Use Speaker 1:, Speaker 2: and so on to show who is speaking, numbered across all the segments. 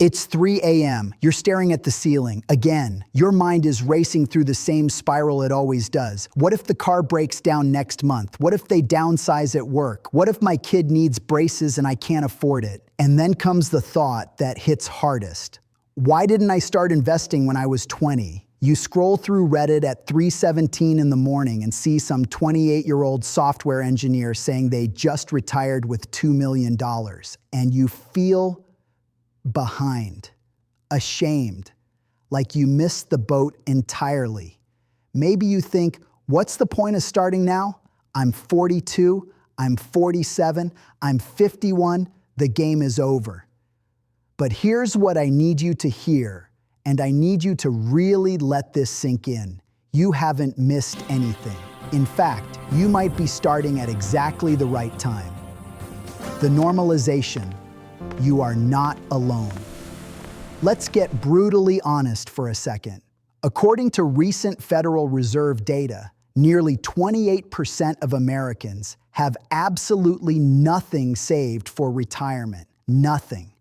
Speaker 1: It's 3 a.m. You're staring at the ceiling. Again, your mind is racing through the same spiral it always does. What if the car breaks down next month? What if they downsize at work? What if my kid needs braces and I can't afford it? And then comes the thought that hits hardest. Why didn't I start investing when I was 20? You scroll through Reddit at 3:17 in the morning and see some 28-year-old software engineer saying they just retired with $2 million, and you feel behind, ashamed, like you missed the boat entirely. Maybe you think, what's the point of starting now? I'm 42, I'm 47, I'm 51, the game is over. But here's what I need you to hear, and I need you to really let this sink in. You haven't missed anything. In fact, you might be starting at exactly the right time. The normalization. You are not alone. Let's get brutally honest for a second. According to recent Federal Reserve data, nearly 28% of Americans have absolutely nothing saved for retirement. Nothing.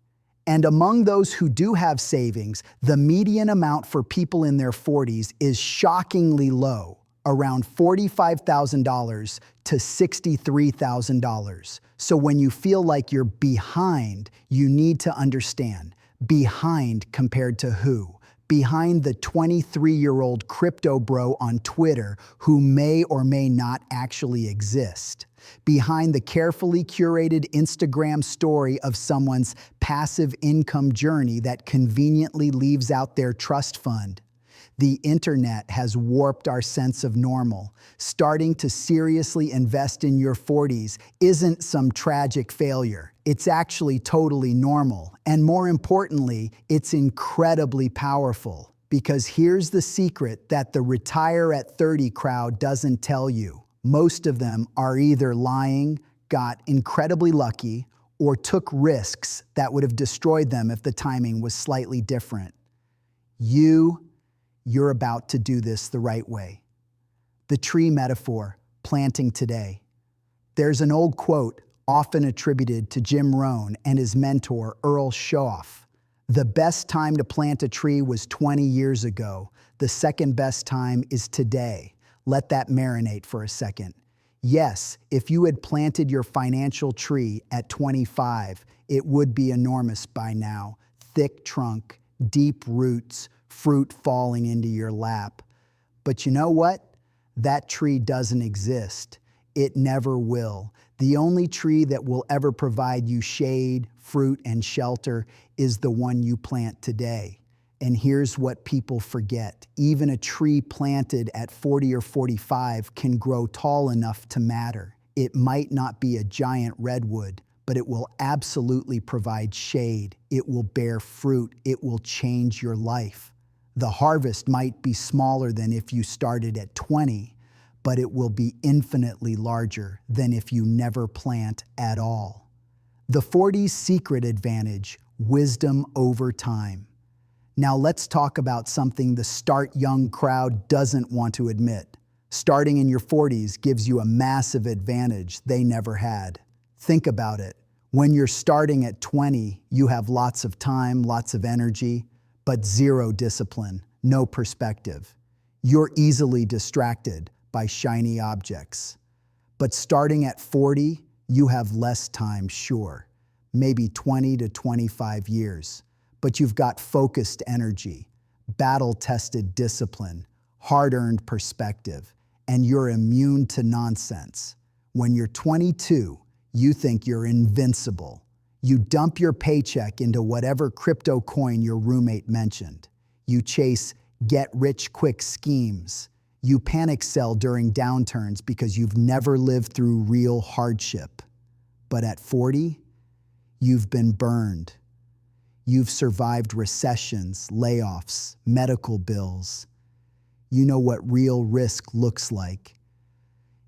Speaker 1: And among those who do have savings, the median amount for people in their 40s is shockingly low, around $45,000 to $63,000. So when you feel like you're behind, you need to understand. Behind compared to who? Behind the 23-year-old crypto bro on Twitter who may or may not actually exist. Behind the carefully curated Instagram story of someone's passive income journey that conveniently leaves out their trust fund. The internet has warped our sense of normal. Starting to seriously invest in your 40s isn't some tragic failure. It's actually totally normal. And more importantly, it's incredibly powerful. Because here's the secret that the retire at 30 crowd doesn't tell you. Most of them are either lying, got incredibly lucky, or took risks that would have destroyed them if the timing was slightly different. You're about to do this the right way. The tree metaphor, planting today. There's an old quote often attributed to Jim Rohn and his mentor Earl Schoff. The best time to plant a tree was 20 years ago. The second best time is today. Let that marinate for a second. Yes, if you had planted your financial tree at 25, it would be enormous by now. Thick trunk, deep roots, fruit falling into your lap. But you know what? That tree doesn't exist. It never will. The only tree that will ever provide you shade, fruit, and shelter is the one you plant today. And here's what people forget. Even a tree planted at 40 or 45 can grow tall enough to matter. It might not be a giant redwood, but it will absolutely provide shade. It will bear fruit. It will change your life. The harvest might be smaller than if you started at 20, but it will be infinitely larger than if you never plant at all. The 40s secret advantage, wisdom over time. Now let's talk about something the start young crowd doesn't want to admit. Starting in your 40s gives you a massive advantage they never had. Think about it. When you're starting at 20, you have lots of time, lots of energy, but zero discipline, no perspective. You're easily distracted by shiny objects. But starting at 40, you have less time, sure, maybe 20 to 25 years. But you've got focused energy, battle-tested discipline, hard-earned perspective, and you're immune to nonsense. When you're 22, you think you're invincible. You dump your paycheck into whatever crypto coin your roommate mentioned. You chase get-rich-quick schemes. You panic sell during downturns because you've never lived through real hardship. But at 40, you've been burned. You've survived recessions, layoffs, medical bills. You know what real risk looks like.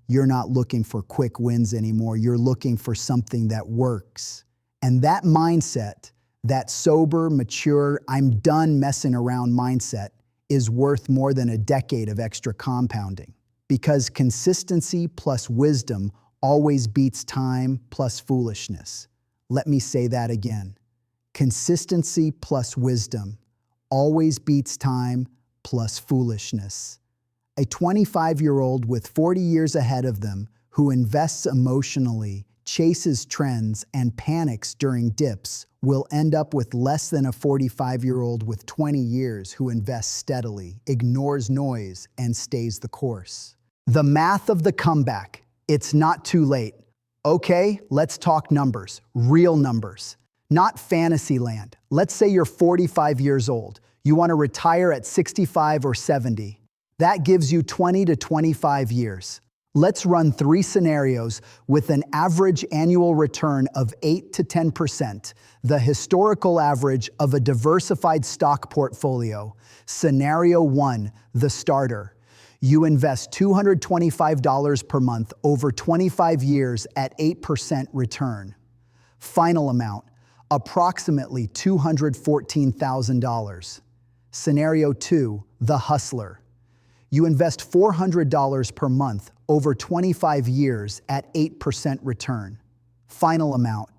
Speaker 1: You're not looking for quick wins anymore. You're looking for something that works. And that mindset, that sober, mature, I'm done messing around mindset, is worth more than a decade of extra compounding. Because consistency plus wisdom always beats time plus foolishness. Let me say that again. Consistency plus wisdom always beats time plus foolishness. A 25-year-old with 40 years ahead of them who invests emotionally, chases trends, and panics during dips will end up with less than a 45-year-old with 20 years who invests steadily, ignores noise, and stays the course. The math of the comeback. It's not too late. Okay, let's talk numbers, real numbers, not fantasy land. Let's say you're 45 years old. You want to retire at 65 or 70. That gives you 20 to 25 years. Let's run 3 scenarios with an average annual return of 8 to 10%, the historical average of a diversified stock portfolio. Scenario 1, the starter. You invest $225 per month over 25 years at 8% return. Final amount, approximately $214,000. Scenario 2, the hustler. You invest $400 per month over 25 years at 8% return. Final amount,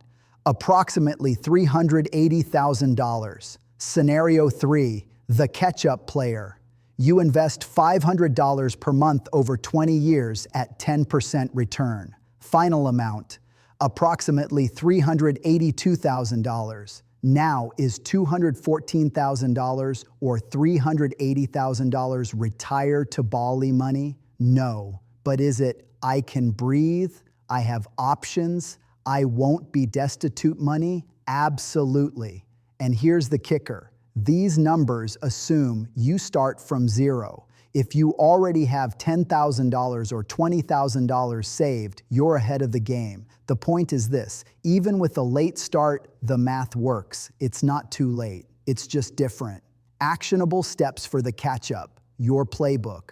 Speaker 1: approximately $380,000. Scenario 3, the catch-up player. You invest $500 per month over 20 years at 10% return. Final amount, approximately $382,000. Now is $214,000 or $380,000 retire to Bali money? No. But is it I can breathe, I have options, I won't be destitute money? Absolutely. And here's the kicker. These numbers assume you start from zero. If you already have $10,000 or $20,000 saved, you're ahead of the game. The point is this, even with a late start, the math works. It's not too late. It's just different. Actionable steps for the catch-up, your playbook.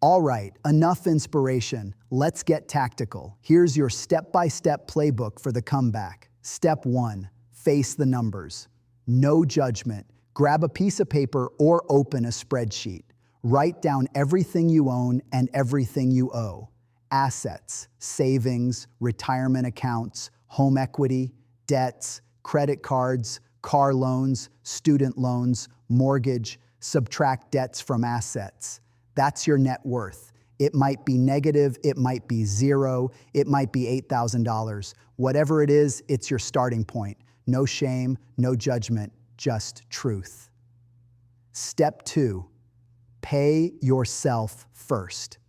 Speaker 1: All right, enough inspiration. Let's get tactical. Here's your step-by-step playbook for the comeback. Step 1, face the numbers. No judgment. Grab a piece of paper or open a spreadsheet. Write down everything you own and everything you owe. Assets, savings, retirement accounts, home equity, debts, credit cards, car loans, student loans, mortgage. Subtract debts from assets. That's your net worth. It might be negative, it might be zero, it might be $8,000. Whatever it is, it's your starting point. No shame, no judgment, just truth. Step 2, pay yourself first.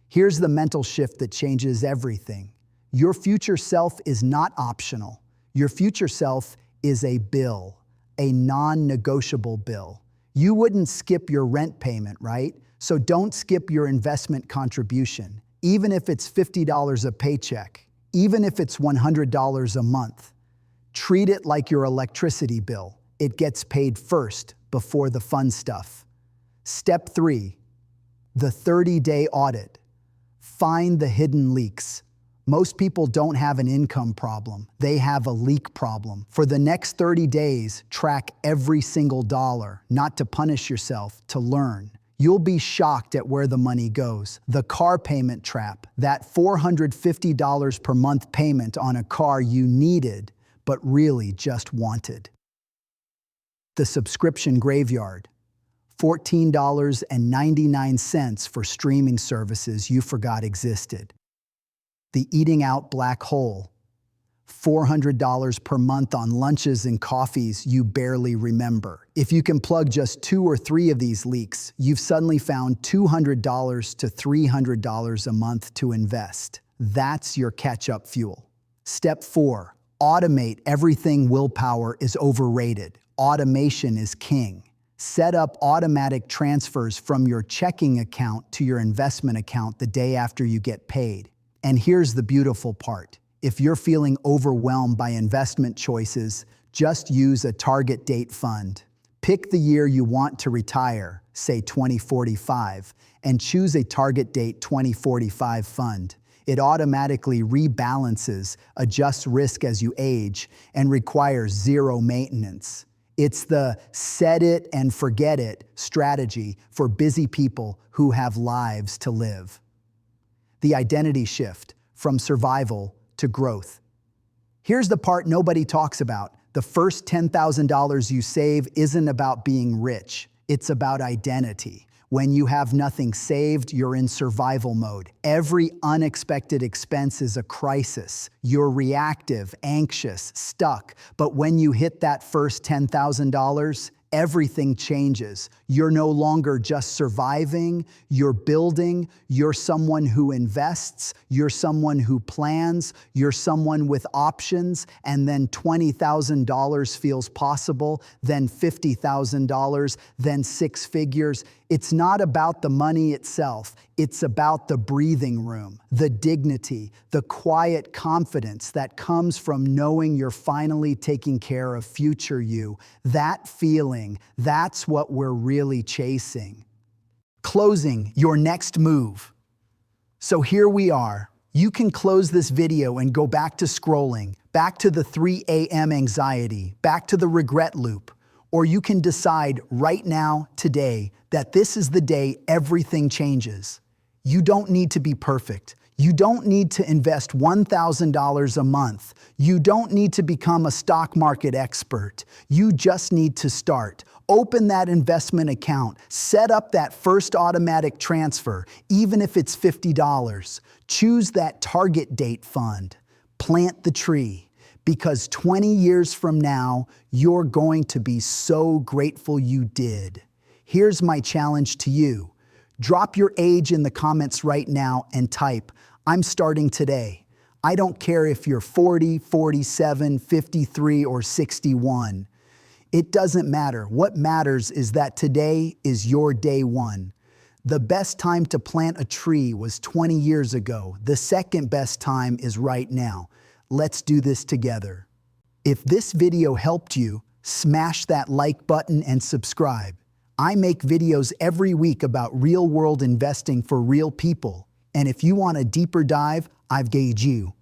Speaker 1: Here's the mental shift that changes everything. Your future self is not optional. Your future self is a bill, a non-negotiable bill. You wouldn't skip your rent payment, right? So don't skip your investment contribution, even if it's $50 a paycheck, even if it's $100 a month. Treat it like your electricity bill. It gets paid first before the fun stuff. Step 3, the 30-day audit. Find the hidden leaks. Most people don't have an income problem. They have a leak problem. For the next 30 days, track every single dollar, not to punish yourself, to learn. You'll be shocked at where the money goes. The car payment trap, that $450 per month payment on a car you needed, but really just wanted. The subscription graveyard, $14.99 for streaming services you forgot existed. The eating out black hole, $400 per month on lunches and coffees you barely remember. If you can plug just 2 or 3 of these leaks, you've suddenly found $200 to $300 a month to invest. That's your catch-up fuel. Step 4, automate everything. Willpower is overrated. Automation is king. Set up automatic transfers from your checking account to your investment account the day after you get paid. And here's the beautiful part. If you're feeling overwhelmed by investment choices, just use a target date fund. Pick the year you want to retire, say 2045, and choose a target date 2045 fund. It automatically rebalances, adjusts risk as you age, and requires zero maintenance. It's the set it and forget it strategy for busy people who have lives to live. The identity shift from survival to growth. Here's the part nobody talks about, The first $10,000 you save isn't about being rich. It's about identity. When you have nothing saved, you're in survival mode. Every unexpected expense is a crisis. You're reactive, anxious, stuck. But when you hit that first $10,000, everything changes. You're no longer just surviving, you're building, you're someone who invests, you're someone who plans, you're someone with options, and then $20,000 feels possible, then $50,000, then six figures. It's not about the money itself, it's about the breathing room, the dignity, the quiet confidence that comes from knowing you're finally taking care of future you. That feeling, that's what we're really chasing. Closing your next move. So here we are. You can close this video and go back to scrolling, back to the 3 a.m. anxiety, back to the regret loop. Or you can decide right now, today, that this is the day everything changes. You don't need to be perfect. You don't need to invest $1,000 a month. You don't need to become a stock market expert. You just need to start. Open that investment account. Set up that first automatic transfer, even if it's $50. Choose that target date fund. Plant the tree. Because 20 years from now, you're going to be so grateful you did. Here's my challenge to you. Drop your age in the comments right now and type, "I'm starting today." I don't care if you're 40, 47, 53, or 61. It doesn't matter. What matters is that today is your day one. The best time to plant a tree was 20 years ago. The second best time is right now. Let's do this together. If this video helped you, smash that like button and subscribe. I make videos every week about real-world investing for real people. And if you want a deeper dive, I've got you.